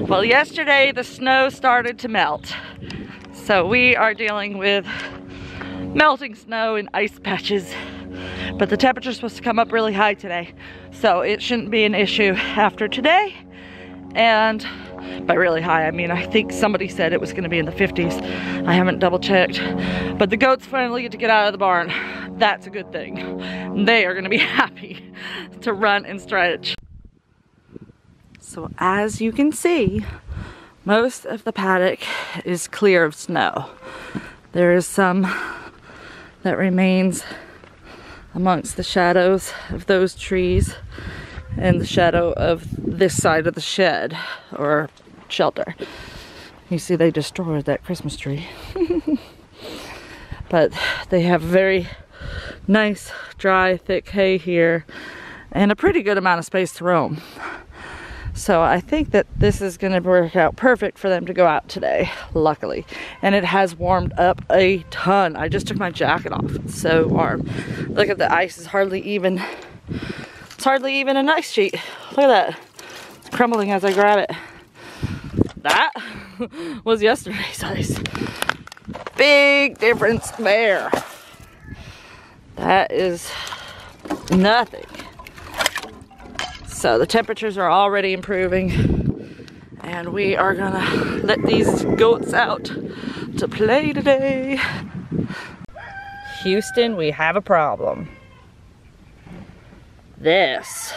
Well, yesterday the snow started to melt. So we are dealing with melting snow in ice patches. But the temperature's supposed to come up really high today. So it shouldn't be an issue after today. And by really high, I mean, I think somebody said it was gonna be in the 50s. I haven't double checked. But the goats finally get to get out of the barn. That's a good thing. They are gonna be happy to run and stretch. So as you can see, most of the paddock is clear of snow. There is some that remains amongst the shadows of those trees and the shadow of this side of the shed or shelter. You see they destroyed that Christmas tree. But they have very nice, dry, thick hay here and a pretty good amount of space to roam. So I think that this is going to work out perfect for them to go out today, luckily. And it has warmed up a ton. I just took my jacket off. It's so warm. Look at the ice is hardly even. It's hardly even an ice sheet. Look at that. It's crumbling as I grab it. That was yesterday's ice. Big difference there. That is nothing. So the temperatures are already improving and we are gonna let these goats out to play today. Houston, we have a problem. This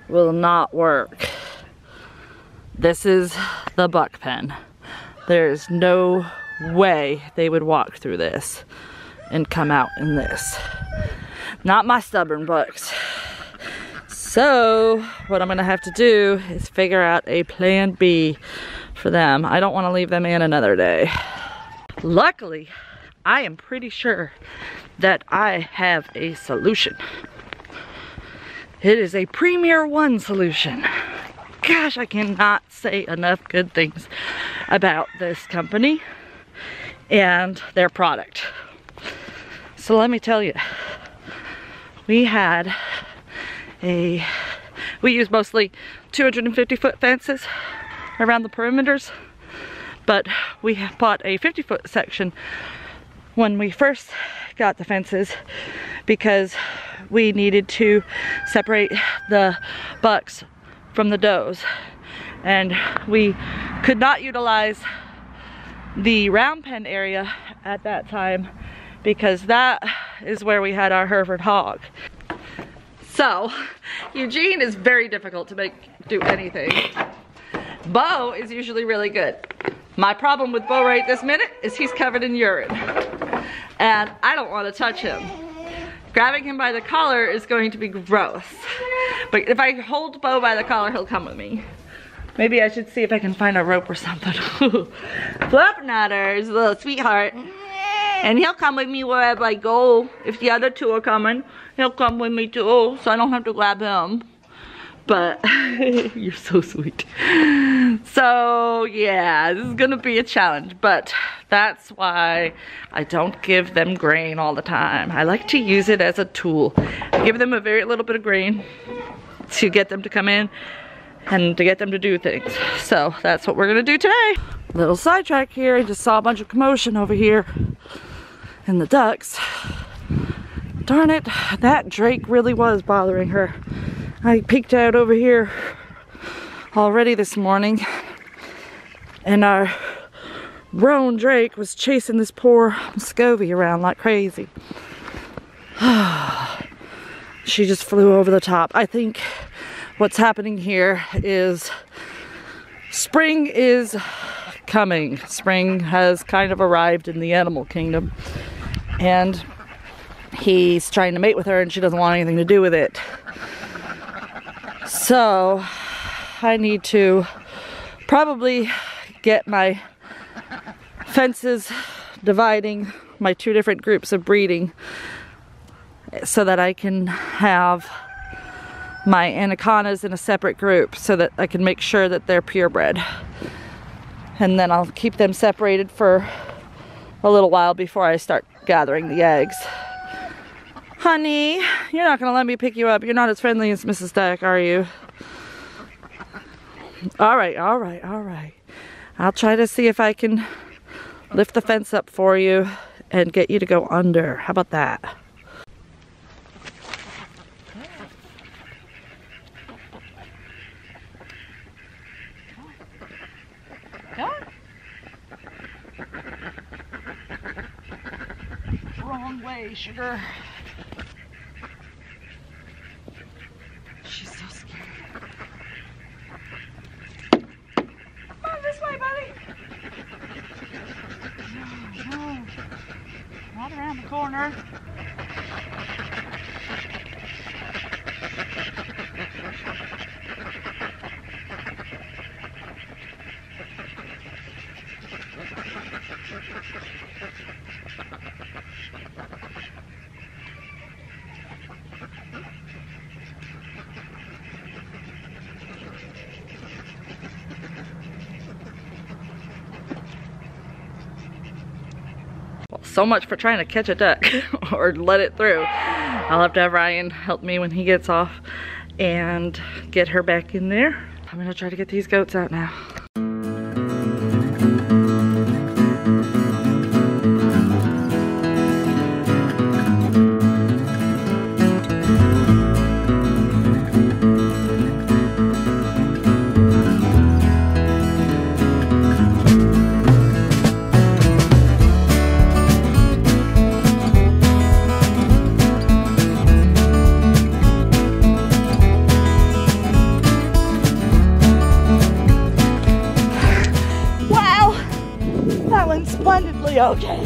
will not work. This is the buck pen. There's no way they would walk through this and come out in this. Not my stubborn bucks. So what I'm gonna have to do is figure out a plan B for them. I don't wanna leave them in another day. Luckily, I am pretty sure that I have a solution. It is a Premier One solution. Gosh, I cannot say enough good things about this company and their product. So let me tell you, we use mostly 250-foot fences around the perimeters, but we have bought a 50-foot section when we first got the fences because we needed to separate the bucks from the does, and we could not utilize the round pen area at that time because that is where we had our Hereford hog. So, Eugene is very difficult to do anything. Bo is usually really good. My problem with Bo right this minute is he's covered in urine. And I don't want to touch him. Grabbing him by the collar is going to be gross. But if I hold Bo by the collar, he'll come with me. Maybe I should see if I can find a rope or something. Flapnutters, little sweetheart. And he'll come with me wherever I go. If the other two are coming, he'll come with me too, so I don't have to grab him. But you're so sweet. So yeah, this is gonna be a challenge, but that's why I don't give them grain all the time. I like to use it as a tool. I give them a very little bit of grain to get them to come in and to get them to do things. So that's what we're gonna do today. Little sidetrack here. I just saw a bunch of commotion over here in the ducks. Darn it, that drake really was bothering her. I peeked out over here already this morning and our roan drake was chasing this poor Muscovy around like crazy. She just flew over the top. I think what's happening here is spring is coming. Spring has kind of arrived in the animal kingdom and he's trying to mate with her and she doesn't want anything to do with it. So I need to probably get my fences dividing my two different groups of breeding so that I can have my anacondas in a separate group so that I can make sure that they're purebred. And then I'll keep them separated for a little while before I start gathering the eggs. Honey, you're not gonna let me pick you up. You're not as friendly as Mrs. Duck, are you? All right, all right, all right. I'll try to see if I can lift the fence up for you and get you to go under. How about that? Wrong way, sugar. She's so scared. Come on this way, buddy. No, no. Not around the corner. So much for trying to catch a duck or let it through. I'll have to have Ryan help me when he gets off and get her back in there. I'm gonna try to get these goats out now. Splendidly okay.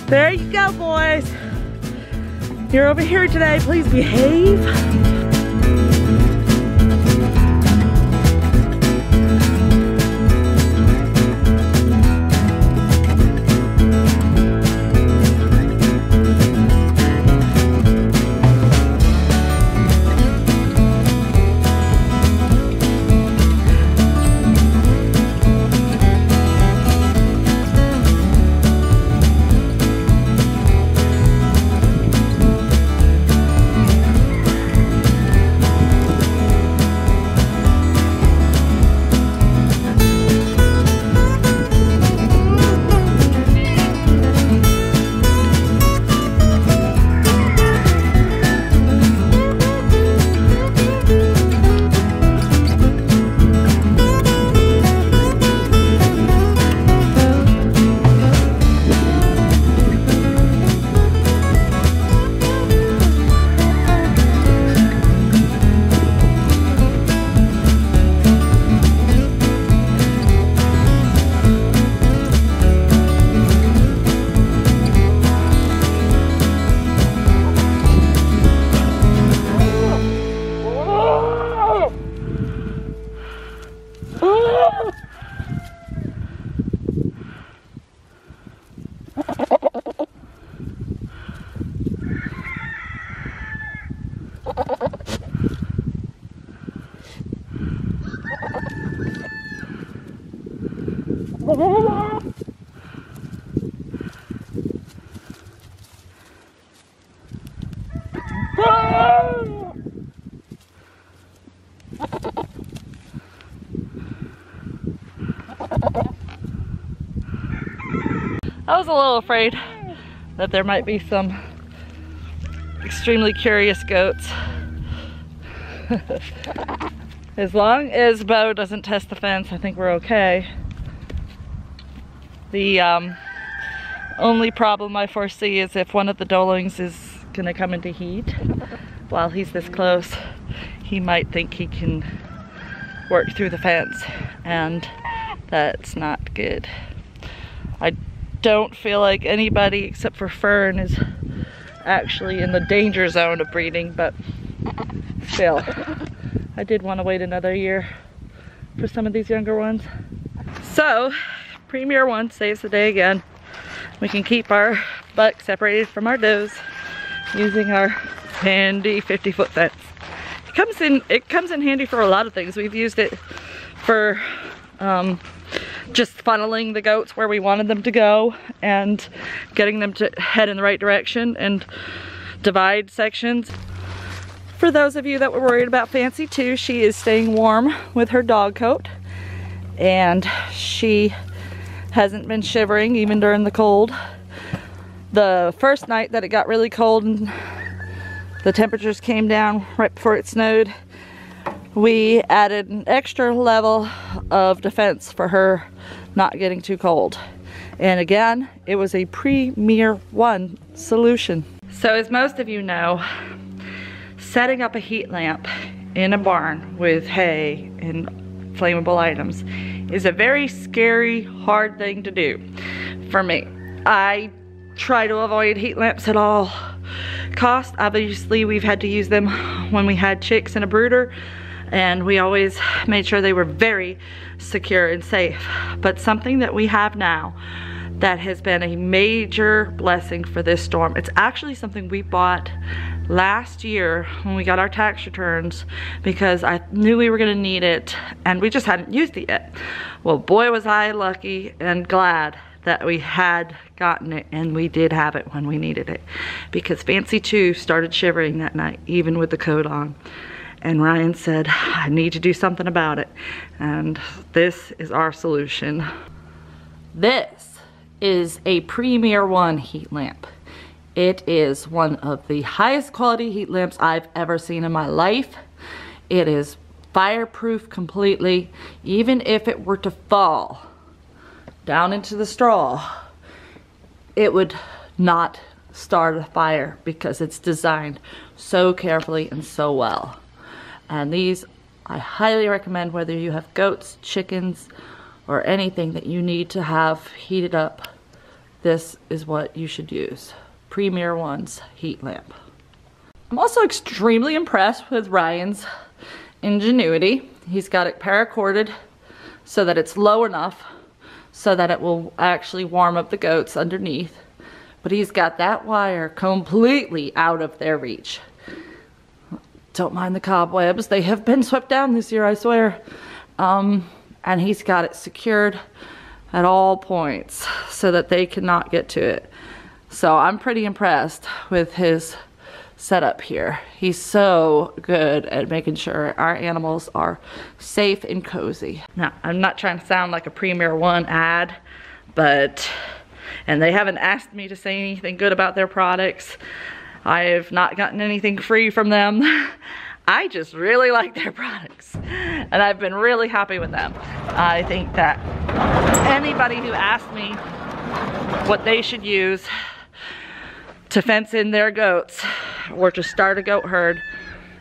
There you go, boys. You're over here today. Please behave. I was a little afraid that there might be some extremely curious goats. As long as Bo doesn't test the fence, I think we're okay. The only problem I foresee is if one of the dolings is gonna come into heat while he's this close, he might think he can work through the fence, and that's not good. I don't feel like anybody except for Fern is actually in the danger zone of breeding, but still, I did want to wait another year for some of these younger ones. So, Premier One saves the day again. We can keep our bucks separated from our does using our handy 50-foot fence. It comes in handy for a lot of things. We've used it for just funneling the goats where we wanted them to go and getting them to head in the right direction and divide sections. For those of you that were worried about Fancy too, she is staying warm with her dog coat, and she hasn't been shivering even during the cold. The first night that it got really cold and the temperatures came down right before it snowed, we added an extra level of defense for her not getting too cold. And again, it was a Premier 1 solution. So as most of you know, setting up a heat lamp in a barn with hay and flammable items is a very scary, hard thing to do for me. I try to avoid heat lamps at all costs. Obviously, we've had to use them when we had chicks and a brooder, and we always made sure they were very secure and safe. But something that we have now that has been a major blessing for this storm, it's actually something we bought last year when we got our tax returns because I knew we were gonna need it and we just hadn't used it yet. Well, boy was I lucky and glad that we had gotten it, and we did have it when we needed it, because Fancy too started shivering that night, even with the coat on. And Ryan said, I need to do something about it. And this is our solution. This is a Premier 1 heat lamp. It is one of the highest quality heat lamps I've ever seen in my life. It is fireproof completely. Even if it were to fall down into the straw, it would not start a fire because it's designed so carefully and so well. And these I highly recommend, whether you have goats, chickens, or anything that you need to have heated up. This is what you should use. Premier 1's heat lamp. I'm also extremely impressed with Ryan's ingenuity. He's got it paracorded so that it's low enough so that it will actually warm up the goats underneath. But he's got that wire completely out of their reach. Don't mind the cobwebs. They have been swept down this year, I swear. And he's got it secured at all points so that they cannot get to it. So I'm pretty impressed with his setup here. He's so good at making sure our animals are safe and cozy. Now, I'm not trying to sound like a Premier 1 ad, and they haven't asked me to say anything good about their products. I have not gotten anything free from them. I just really like their products, and I've been really happy with them. I think that anybody who asks me what they should use to fence in their goats or to start a goat herd,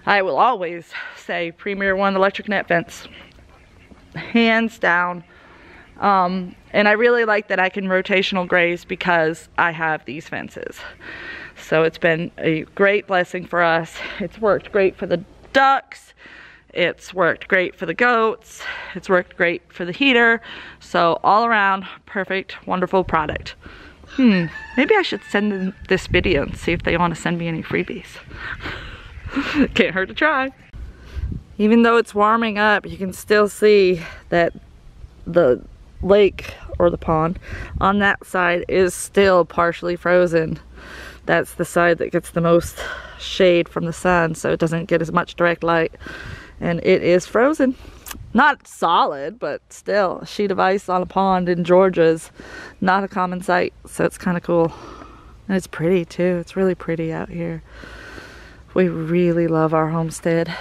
I will always say Premier 1 electric net fence, hands down. And I really like that I can rotational graze because I have these fences. So it's been a great blessing for us. It's worked great for the ducks. It's worked great for the goats. It's worked great for the heater. So all around, perfect, wonderful product. Maybe I should send them this video and see if they want to send me any freebies. Can't hurt to try. Even though it's warming up, you can still see that the lake or the pond on that side is still partially frozen. That's the side that gets the most shade from the sun, so it doesn't get as much direct light, and it is frozen. Not solid, but still, a sheet of ice on a pond in Georgia is not a common sight, so it's kind of cool. And it's pretty too. It's really pretty out here. We really love our homestead.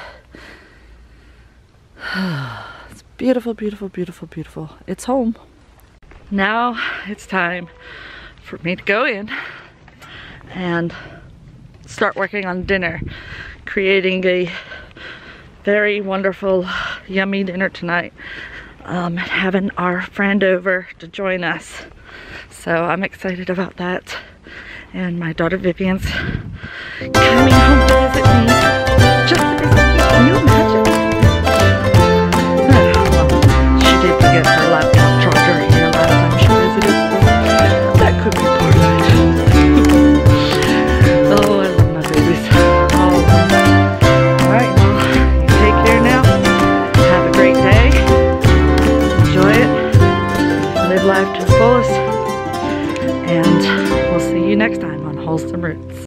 It's beautiful, beautiful, beautiful, beautiful. It's home. Now it's time for me to go in and start working on dinner, creating a very wonderful, yummy dinner tonight. Having our friend over to join us. So I'm excited about that. And my daughter Vivian's coming home to visit me. Just to visit me. Can you imagine? She did forget her laptop charger here last time she visited. That could be part of it. Oh, I love my babies. Alright, well, take care now. Have a great day. Enjoy it. Live life to the fullest. And we'll see you next time on Wholesome Roots.